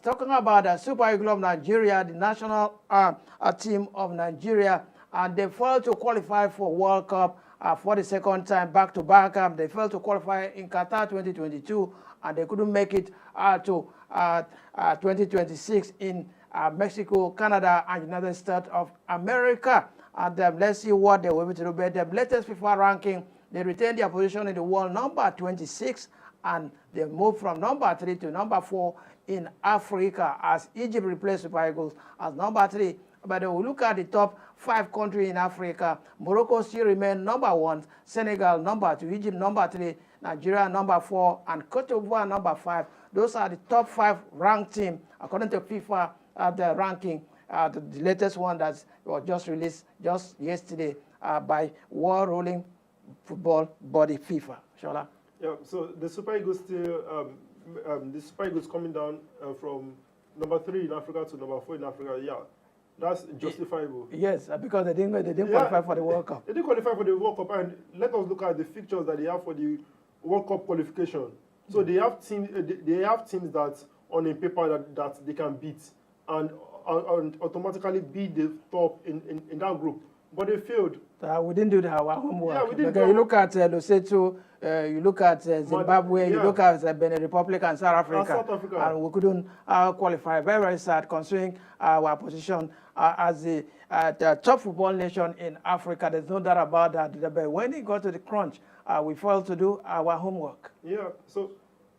Talking about the Super Eagles of Nigeria, the national team of Nigeria, and they failed to qualify for World Cup for the second time back to back. They failed to qualify in Qatar 2022, and they couldn't make it to 2026 in Mexico, Canada, and United States of America. And let's see what they were able to do. But the latest FIFA ranking, they retained their position in the world number 26, and they moved from number 3 to number 4 in Africa as Egypt replaced Super Eagles as number 3. But when we look at the top 5 countries in Africa, Morocco still remains number 1, Senegal number 2, Egypt number 3, Nigeria number 4, and Cote d'Ivoire number 5. Those are the top 5 ranked teams according to FIFA the ranking, the latest one that was just released just yesterday by World Rolling Football Body FIFA. Shola? Yeah, so the Super Eagles still, the Super Eagles coming down from number 3 in Africa to number 4 in Africa. Yeah, that's justifiable. Yes, because they didn't qualify for the World Cup. They didn't qualify for the World Cup, and let us look at the fixtures that they have for the World Cup qualification. So they have teams that on a paper that they can beat and automatically be the top in that group. But they failed. We didn't do our homework. Yeah, we didn't. Because you look at Lesotho, you look at Zimbabwe, you look at Benin Republic and South Africa. And we couldn't qualify. Very, very sad considering our position as the top football nation in Africa. There's no doubt about that. But when it got to the crunch, we failed to do our homework. Yeah, so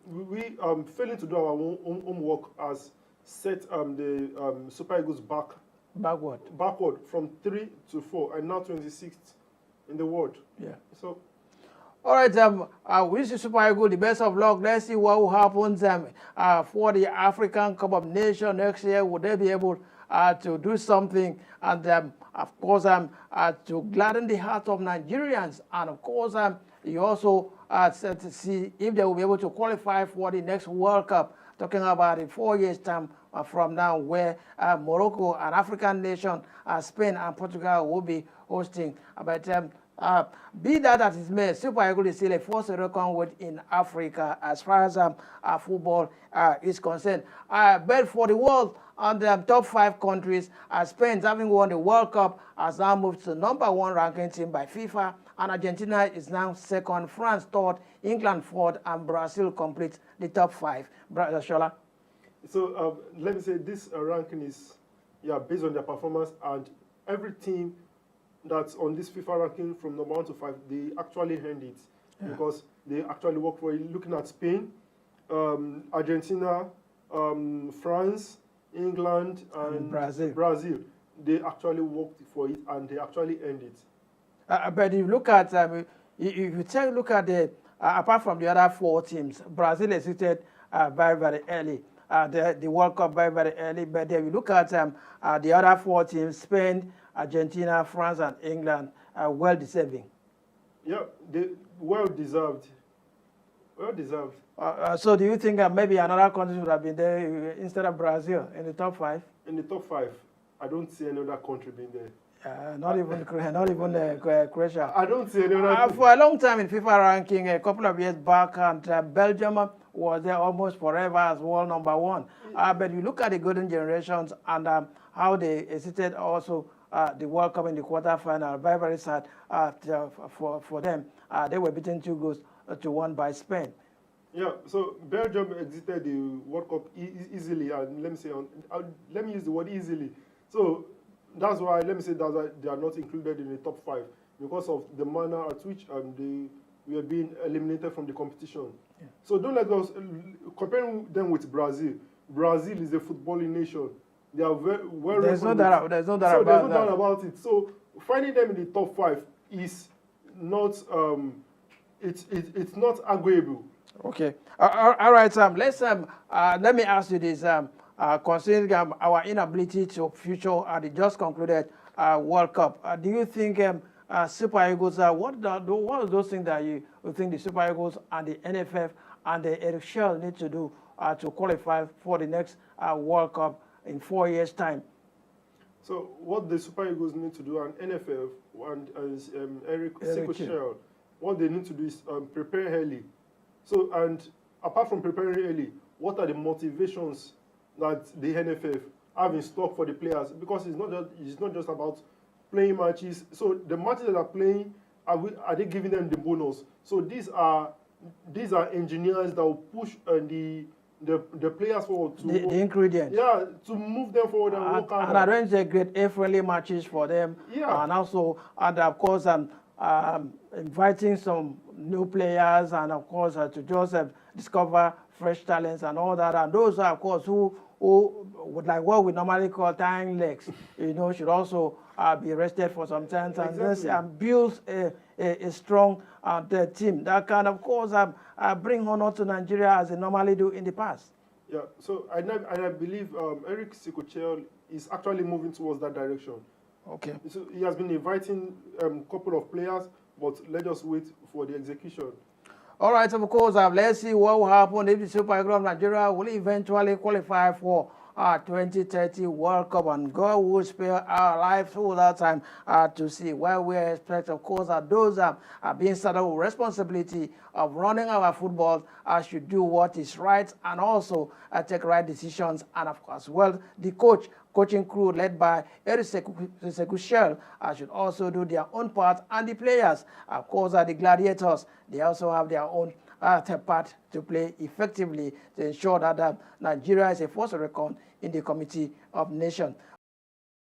we failing to do our homework has set the Super Eagles backward from 3 to 4 and now 26th in the world. Yeah. So all right, I wish the Super Eagles the best of luck. Let's see what will happen for the African Cup of Nations next year. Would they be able to do something? And of course, to gladden the heart of Nigerians. And of course, you also set to see if they will be able to qualify for the next World Cup. Talking about in 4 years' time from now, where Morocco, an African nation, Spain and Portugal will be hosting. But be that as it may, Super Eagles is still a force to reckon with in Africa as far as football is concerned. But for the world, on the top 5 countries, Spain, having won the World Cup, has now moved to number 1 ranking team by FIFA, and Argentina is now 2nd, France 3rd, England 4th, and Brazil completes the top 5. Brother Shola? So let me say this ranking is based on their performance, and every team that's on this FIFA ranking from number 1 to 5, they actually earned it because they actually worked for it. Looking at Spain, Argentina, France, England, and Brazil, they actually worked for it and they actually earned it. But if you look at, if you look at the, apart from the other 4 teams, Brazil exited very, very early. The World Cup very, very early. But if you look at the other 4 teams, Spain, Argentina, France, and England, well deserving. Yeah, they well deserved. Well deserved. So do you think maybe another country would have been there instead of Brazil in the top 5? In the top 5, I don't see another country being there. Not even Croatia. I don't see another. For a long time in FIFA ranking, a couple of years back, and Belgium was there almost forever as world number 1. But you look at the golden generations and how they exited also the World Cup in the quarterfinal. Very, very sad for them. They were beaten 2-1 by Spain. Yeah, so Belgium exited the World Cup easily, and let me use the word easily. So that's why, let me say that's why they are not included in the top 5 because of the manner at which they were being eliminated from the competition. Yeah. So don't let us comparing them with Brazil. Brazil is a footballing nation. They are very well. There's no doubt about it. So finding them in the top 5 is not it's not agreeable. Okay. All right, Sam. Let me ask you this. Considering our inability to future the just concluded World Cup, do you think Super Eagles, what are those things that you think the Super Eagles and the NFF and the Eric Shell need to do to qualify for the next World Cup in 4 years' time? So what the Super Eagles need to do, and NFF and Eric Shell, what they need to do is prepare early. So, and apart from preparing early, what are the motivations that the NFF have in stock for the players, because it's not just about playing matches. So the matches that are playing, are they giving them the bonus? So these are engineers that will push the players forward to the ingredients. Yeah, to move them forward and work harder. And arrange a great A-friendly matches for them. Yeah. And also, and of course, inviting some new players, and of course to just discover fresh talents and all that. And those are, of course, who would like what we normally call tying legs, should also be rested for some time, and build a strong team that can, of course, bring honor to Nigeria as they normally do in the past. Yeah, so I believe Eric Sikochel is actually moving towards that direction. Okay. So he has been inviting a couple of players, but let us wait for the execution. All right, of course, let's see what will happen if the Super Eagles of Nigeria will eventually qualify for 2030 World Cup, and God will spare our lives all that time to see where we expect, of course, that those are being started with responsibility of running our football should do what is right, and also take right decisions, and of course, well, the coaching crew led by Eric Sekushel should also do their own part, and the players, of course, are the gladiators. They also have their own part to play effectively to ensure that Nigeria is a force to reckon in the Committee of Nations.